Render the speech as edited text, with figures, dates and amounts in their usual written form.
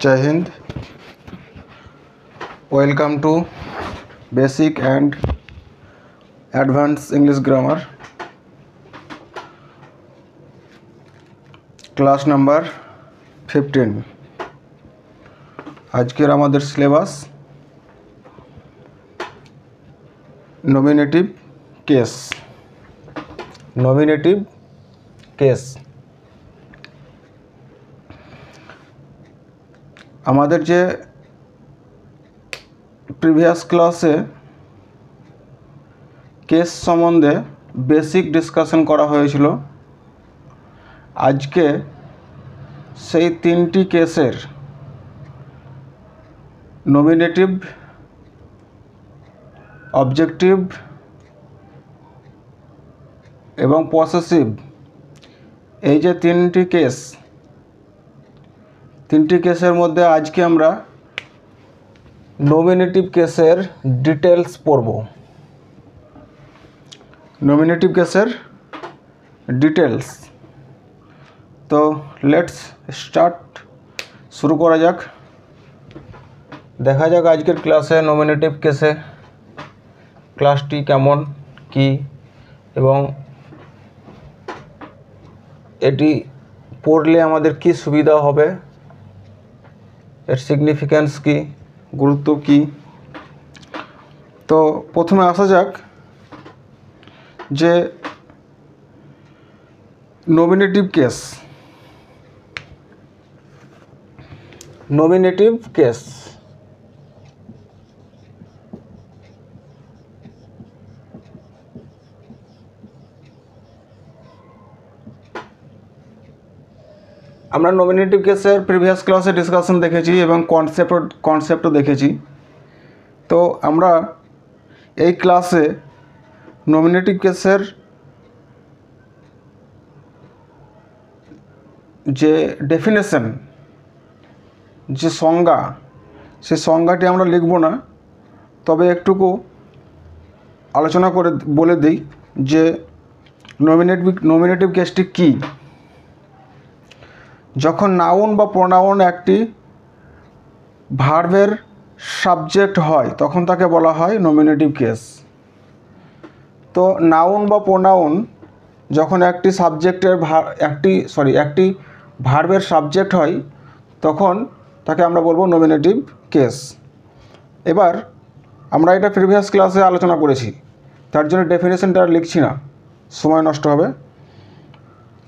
Jai Hind. Welcome to Basic and Advanced English Grammar, class number 15. আজকের আমাদের syllabus nominative case. Nominative case আমাদের যে previous ক্লাসে case সম্বন্ধে বেসিক ডিসকাশন করা হয়েছিল, আজকে সেই তিনটি কেসের নমিনেটিভ, অবজেক্টিভ এবং পসেসিভ, এই যে তিনটি কেসের মধ্যে আজকে আমরা নমিনেটিভ কেসের ডিটেলস পড়ব। নমিনেটিভ কেসের ডিটেলস। তো লেটস স্টার্ট, শুরু করা যাক। দেখা যাক আজকের ক্লাসে নমিনেটিভ কেসে ক্লাসটি কেমন কি এবং এটি পড়লে আমাদের কি সুবিধা হবে, এর সিগনিফিক্যান্স কি, গুরুত্ব কি। তো প্রথমে আসা যাক যে নমিনেটিভ কেস। নমিনেটিভ কেস আমরা নমিনেটিভ কেসের প্রিভিয়াস ক্লাসে ডিসকাশন দেখেছি এবং কনসেপ্টও দেখেছি। তো আমরা এই ক্লাসে নমিনেটিভ কেসের যে ডেফিনেশন, যে সংজ্ঞা, সেই সংজ্ঞাটি আমরা লিখব না, তবে একটুকু আলোচনা করে বলে দিই যে নমিনেটিভ কেসটি কী। যখন নাউন বা প্রোনাউন একটি ভার্বের সাবজেক্ট হয় তখন তাকে বলা হয় নমিনেটিভ কেস। তো নাউন বা প্রোনাউন যখন একটি ভার্বের সাবজেক্ট হয় তখন তাকে আমরা বলবো নমিনেটিভ কেস। এবার আমরা এটা প্রিভিয়াস ক্লাসে আলোচনা করেছি, তার জন্য ডেফিনেশনটা লিখছি না, সময় নষ্ট হবে।